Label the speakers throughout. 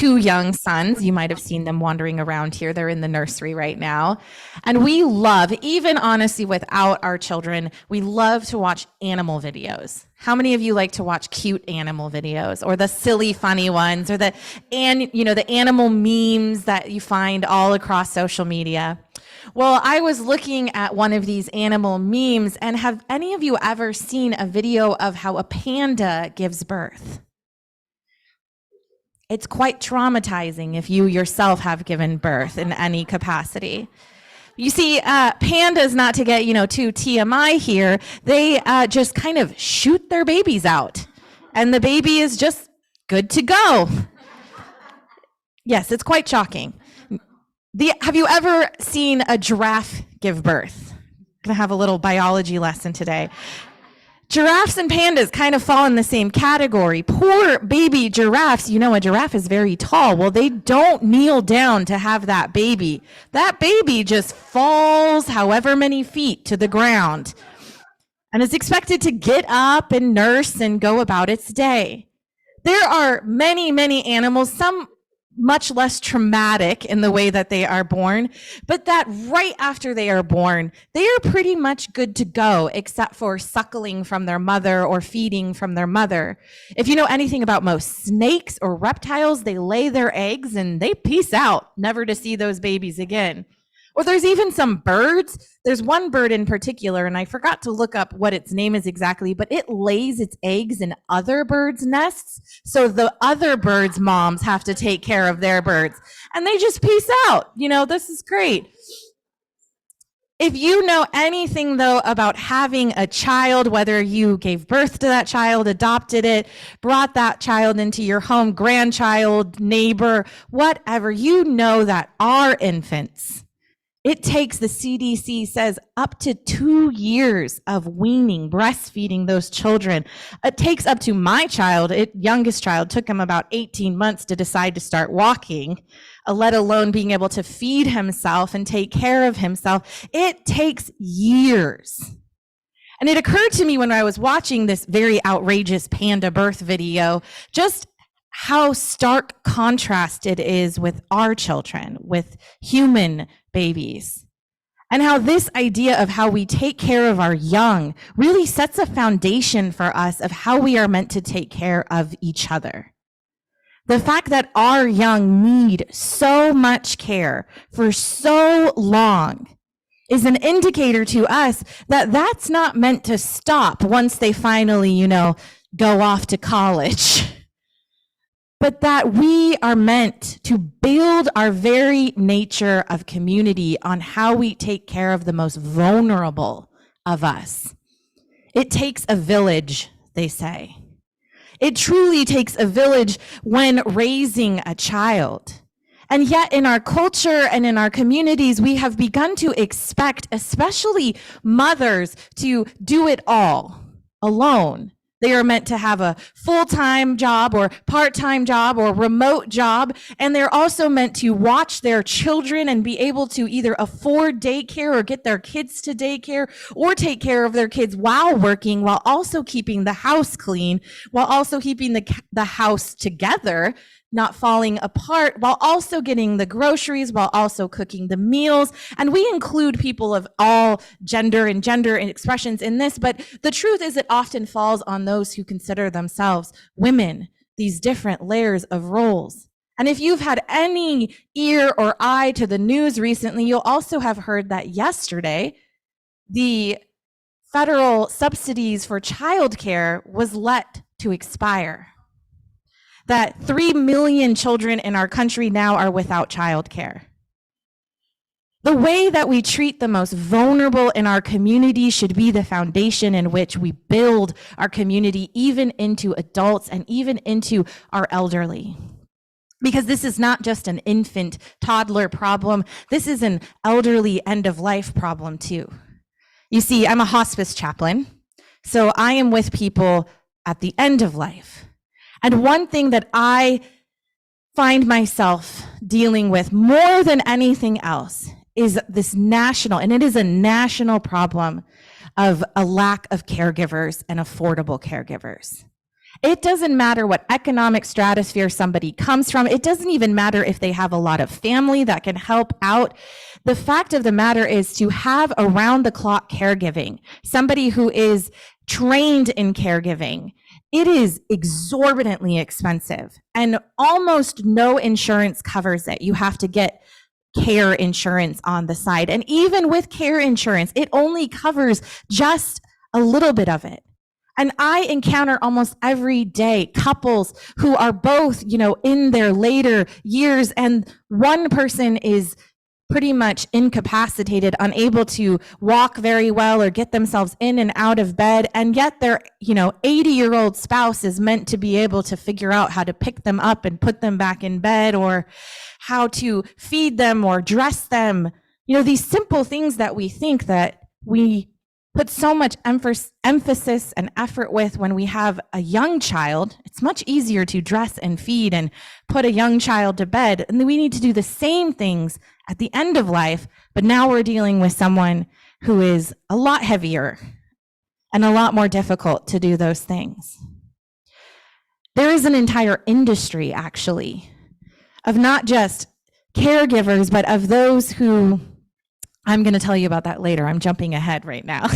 Speaker 1: two young sons. You might have seen them wandering around here. They're in the nursery right now. And we love, even honestly without our children, we love to watch animal videos. How many of you like to watch cute animal videos, or the silly, funny ones, or the animal memes that you find all across social media? Well, I was looking at one of these animal memes, and have any of you ever seen a video of how a panda gives birth? It's quite traumatizing if you yourself have given birth in any capacity. You see, pandas, not to get, too TMI here, they just kind of shoot their babies out, and the baby is just good to go. Yes, it's quite shocking. Have you ever seen a giraffe give birth? I'm gonna have a little biology lesson today. Giraffes and pandas kind of fall in the same category. Poor baby giraffes, a giraffe is very tall. Well, they don't kneel down to have that baby. That baby just falls however many feet to the ground and is expected to get up and nurse and go about its day. There are many, many animals, some much less traumatic in the way that they are born, but that right after they are born, they are pretty much good to go, except for suckling from their mother or feeding from their mother. If you know anything about most snakes or reptiles, they lay their eggs and they peace out, never to see those babies again. Or there's even some birds. There's one bird in particular, and I forgot to look up what its name is exactly, but it lays its eggs in other birds' nests, so the other birds' moms have to take care of their birds. And they just peace out. This is great. If you know anything, though, about having a child, whether you gave birth to that child, adopted it, brought that child into your home, grandchild, neighbor, whatever, you know that our infants, it takes, the CDC says, up to 2 years of weaning, breastfeeding those children. It takes up to my child, youngest child, took him about 18 months to decide to start walking, let alone being able to feed himself and take care of himself. It takes years. And it occurred to me when I was watching this very outrageous panda birth video, just how stark contrast it is with our children, with human babies, and how this idea of how we take care of our young really sets a foundation for us of how we are meant to take care of each other. The fact that our young need so much care for so long is an indicator to us that that's not meant to stop once they finally, go off to college. But that we are meant to build our very nature of community on how we take care of the most vulnerable of us. It takes a village, they say. It truly takes a village when raising a child. And yet in our culture and in our communities, we have begun to expect, especially mothers, to do it all alone. They are meant to have a full-time job or part-time job or remote job, and they're also meant to watch their children and be able to either afford daycare or get their kids to daycare or take care of their kids while working, while also keeping the house clean, while also keeping the house together, not falling apart, while also getting the groceries, while also cooking the meals. And we include people of all gender and expressions in this, but the truth is it often falls on those who consider themselves women, these different layers of roles. And if you've had any ear or eye to the news recently, you'll also have heard that yesterday, the federal subsidies for childcare was let to expire. That 3 million children in our country now are without childcare. The way that we treat the most vulnerable in our community should be the foundation in which we build our community, even into adults and even into our elderly. Because this is not just an infant, toddler problem. This is an elderly end-of-life problem too. You see, I'm a hospice chaplain, so I am with people at the end of life. And one thing that I find myself dealing with more than anything else is this national, and it is a national problem, of a lack of caregivers and affordable caregivers. It doesn't matter what economic stratosphere somebody comes from. It doesn't even matter if they have a lot of family that can help out. The fact of the matter is to have around the clock caregiving, somebody who is trained in caregiving. It is exorbitantly expensive and almost no insurance covers it. You have to get care insurance on the side. And even with care insurance, it only covers just a little bit of it. And I encounter almost every day couples who are both, in their later years, and one person is pretty much incapacitated, unable to walk very well or get themselves in and out of bed. And yet their, 80-year-old spouse is meant to be able to figure out how to pick them up and put them back in bed, or how to feed them or dress them. These simple things that we think that we put so much emphasis and effort with when we have a young child. It's much easier to dress and feed and put a young child to bed. And we need to do the same things at the end of life, but now we're dealing with someone who is a lot heavier and a lot more difficult to do those things. There is an entire industry, actually, of not just caregivers, but of those who, I'm going to tell you about that later. I'm jumping ahead right now.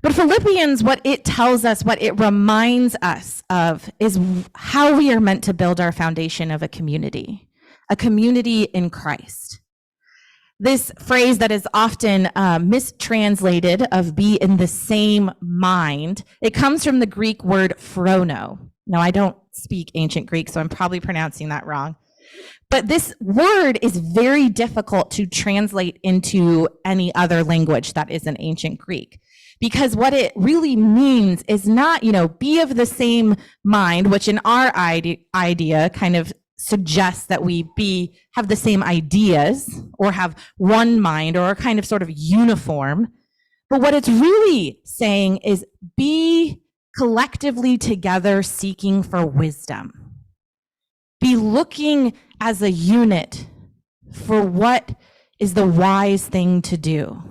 Speaker 1: But Philippians, what it tells us, what it reminds us of, is how we are meant to build our foundation of a community in Christ. This phrase that is often mistranslated of be in the same mind, it comes from the Greek word phrono. Now, I don't speak ancient Greek, so I'm probably pronouncing that wrong. But this word is very difficult to translate into any other language that isn't ancient Greek. Because what it really means is not, be of the same mind, which in our idea kind of suggests that we have the same ideas or have one mind or are kind of sort of uniform. But what it's really saying is be collectively together seeking for wisdom. Be looking as a unit for what is the wise thing to do.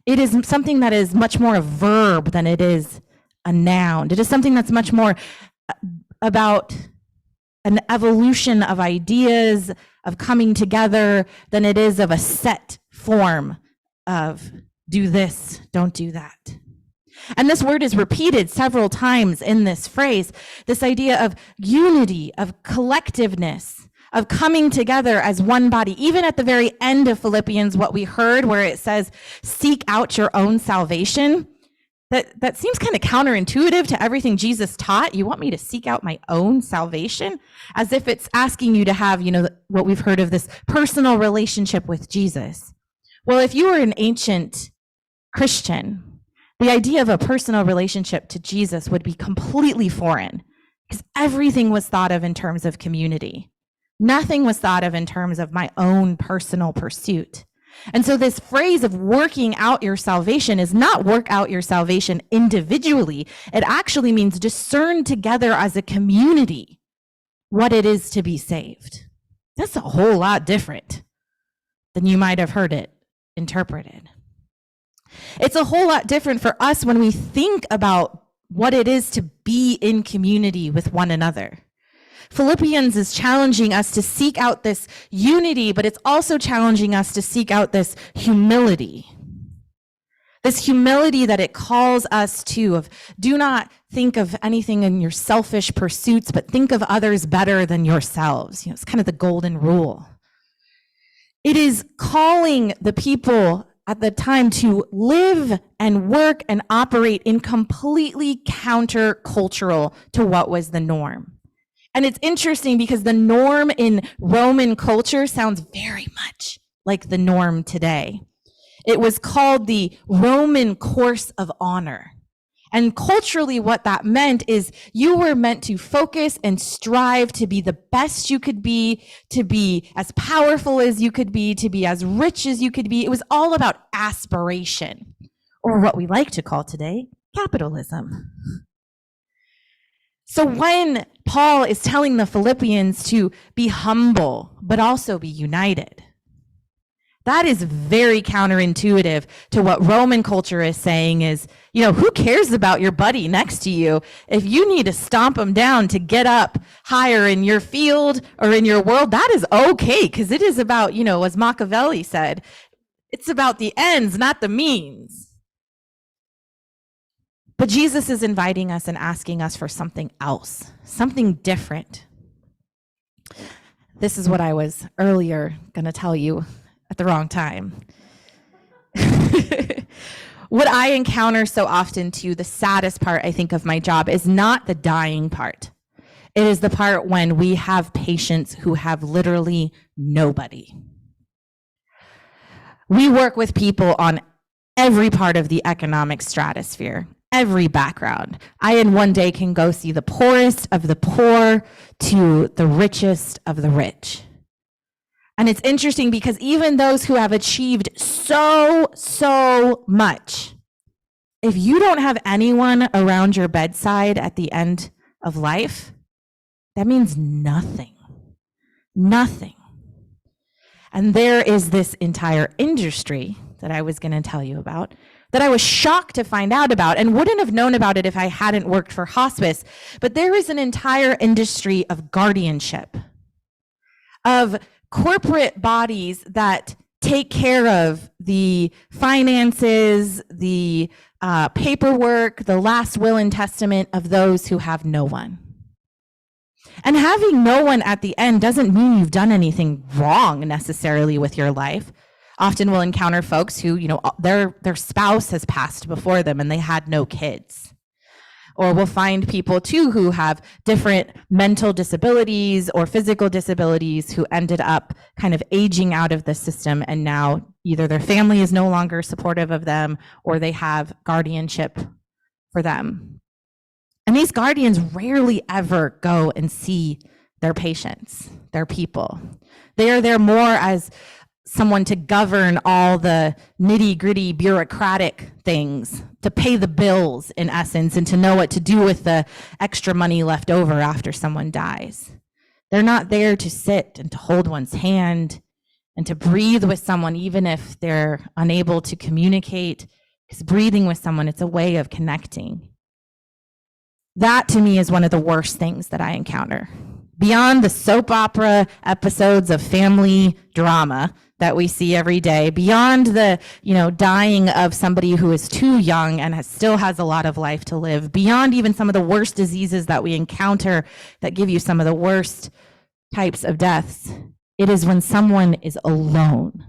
Speaker 1: It is something that is much more a verb than it is a noun. It is something that's much more about an evolution of ideas, of coming together, than it is of a set form of do this, don't do that. And this word is repeated several times in this phrase, this idea of unity, of collectiveness, of coming together as one body. Even at the very end of Philippians, what we heard where it says, seek out your own salvation, that seems kind of counterintuitive to everything Jesus taught. You want me to seek out my own salvation? As if it's asking you to have, what we've heard of, this personal relationship with Jesus. Well, if you were an ancient Christian, the idea of a personal relationship to Jesus would be completely foreign, because everything was thought of in terms of community. Nothing was thought of in terms of my own personal pursuit. And so this phrase of working out your salvation is not work out your salvation individually. It actually means discern together as a community what it is to be saved. That's a whole lot different than you might have heard it interpreted. It's a whole lot different for us when we think about what it is to be in community with one another. Philippians is challenging us to seek out this unity, but it's also challenging us to seek out this humility. This humility that it calls us to, of do not think of anything in your selfish pursuits, but think of others better than yourselves. It's kind of the golden rule. It is calling the people at the time to live and work and operate in completely counter-cultural to what was the norm. And it's interesting because the norm in Roman culture sounds very much like the norm today. It was called the Roman course of honor. And culturally, what that meant is you were meant to focus and strive to be the best you could be, to be as powerful as you could be, to be as rich as you could be. It was all about aspiration, or what we like to call today, capitalism. So when Paul is telling the Philippians to be humble, but also be united, That is very counterintuitive to what Roman culture is saying is, who cares about your buddy next to you? If you need to stomp them down to get up higher in your field or in your world, that is okay, because it is about, as Machiavelli said, it's about the ends, not the means. But Jesus is inviting us and asking us for something else, something different. This is what I was earlier going to tell you at the wrong time. What I encounter so often too, the saddest part, I think, of my job is not the dying part. It is the part when we have patients who have literally nobody. We work with people on every part of the economic stratosphere, every background. I in one day can go see the poorest of the poor to the richest of the rich. And it's interesting because even those who have achieved so much, if you don't have anyone around your bedside at the end of life, that means nothing. Nothing. And there is this entire industry that I was going to tell you about that I was shocked to find out about and wouldn't have known about it if I hadn't worked for hospice. But there is an entire industry of guardianship, of corporate bodies that take care of the finances, the paperwork, the last will and testament of those who have no one. And having no one at the end doesn't mean you've done anything wrong necessarily with your life. Often we'll encounter folks who, their spouse has passed before them and they had no kids. Or we'll find people too who have different mental disabilities or physical disabilities who ended up kind of aging out of the system, and now either their family is no longer supportive of them or they have guardianship for them. And these guardians rarely ever go and see their patients, their people. They are there more as someone to govern all the nitty-gritty bureaucratic things, to pay the bills in essence, and to know what to do with the extra money left over after someone dies. They're not there to sit and to hold one's hand and to breathe with someone even if they're unable to communicate, because breathing with someone, it's a way of connecting. That to me is one of the worst things that I encounter. Beyond the soap opera episodes of family drama that we see every day, beyond the, dying of somebody who is too young and still has a lot of life to live, beyond even some of the worst diseases that we encounter that give you some of the worst types of deaths, it is when someone is alone.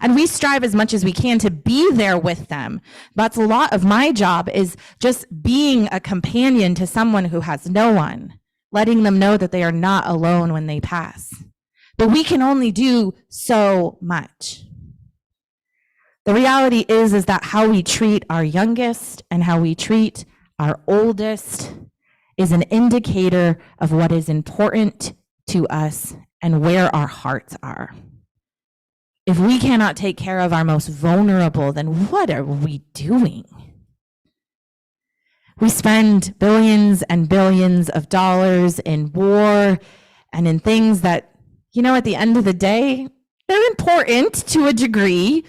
Speaker 1: And we strive as much as we can to be there with them. That's a lot of my job, is just being a companion to someone who has no one, letting them know that they are not alone when they pass. But we can only do so much. The reality is that how we treat our youngest and how we treat our oldest is an indicator of what is important to us and where our hearts are. If we cannot take care of our most vulnerable, then what are we doing? We spend billions and billions of dollars in war and in things that, at the end of the day, they're important to a degree,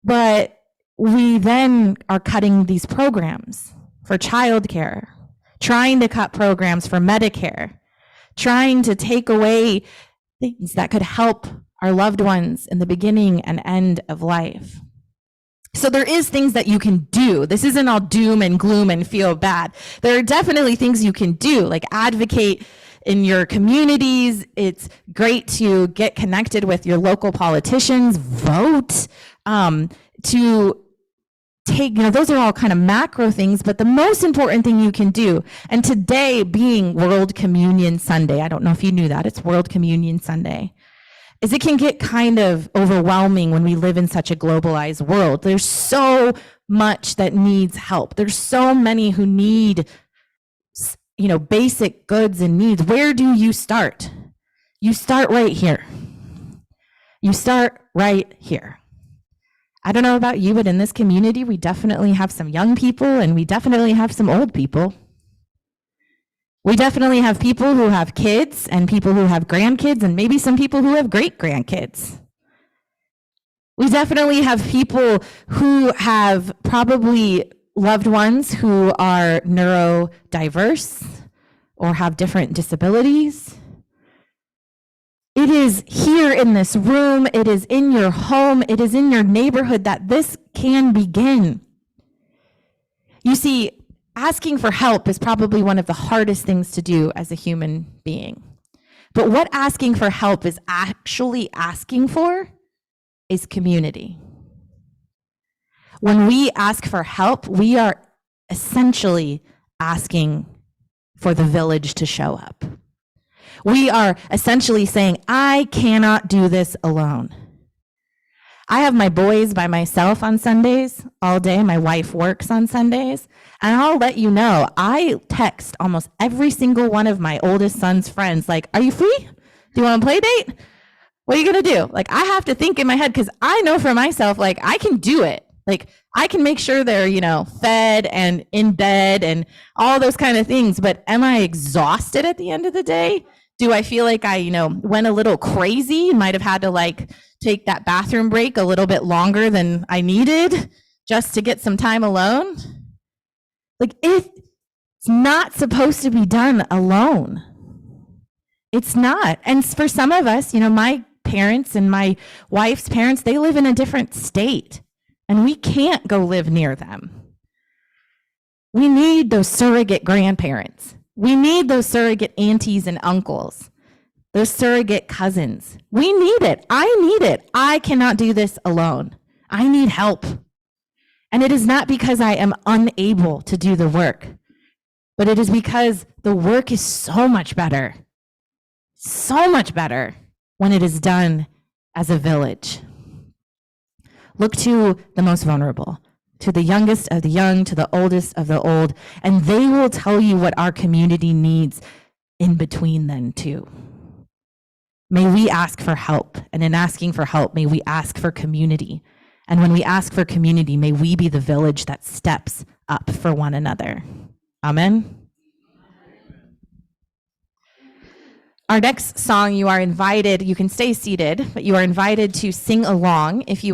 Speaker 1: but we then are cutting these programs for childcare, trying to cut programs for Medicare, trying to take away things that could help our loved ones in the beginning and end of life. So there is things that you can do. This isn't all doom and gloom and feel bad. There are definitely things you can do, like advocate in your communities. It's great to get connected with your local politicians, vote, to take, those are all kind of macro things, but the most important thing you can do, and today being World Communion Sunday, I don't know if you knew that, it's World Communion Sunday, is it can get kind of overwhelming when we live in such a globalized world. There's so much that needs help. There's so many who need, basic goods and needs. Where do you start? You start right here. You start right here. I don't know about you, but in this community, we definitely have some young people and we definitely have some old people. We definitely have people who have kids and people who have grandkids and maybe some people who have great grandkids. We definitely have people who have probably loved ones who are neurodiverse or have different disabilities. It is here in this room, it is in your home, it is in your neighborhood that this can begin. You see, asking for help is probably one of the hardest things to do as a human being. But what asking for help is actually asking for is community. When we ask for help, we are essentially asking for the village to show up. We are essentially saying, I cannot do this alone. I have my boys by myself on Sundays all day. My wife works on Sundays. And I'll let you know, I text almost every single one of my oldest son's friends, like, are you free? Do you want to play date? What are you going to do? Like, I have to think in my head because I know for myself, like, I can do it. Like, I can make sure they're, fed and in bed and all those kind of things. But am I exhausted at the end of the day? Do I feel like I, went a little crazy and might have had to take that bathroom break a little bit longer than I needed just to get some time alone? It's not supposed to be done alone. It's not. And for some of us, my parents and my wife's parents, they live in a different state and we can't go live near them. We need those surrogate grandparents. We need those surrogate aunties and uncles, those surrogate cousins. We need it. I need it. I cannot do this alone. I need help. And it is not because I am unable to do the work, but it is because the work is so much better when it is done as a village. Look to the most vulnerable, to the youngest of the young, to the oldest of the old, and they will tell you what our community needs in between then too. May we ask for help, and in asking for help, may we ask for community. And when we ask for community, may we be the village that steps up for one another. Amen. Our next song, you are invited, you can stay seated, but you are invited to sing along if you would.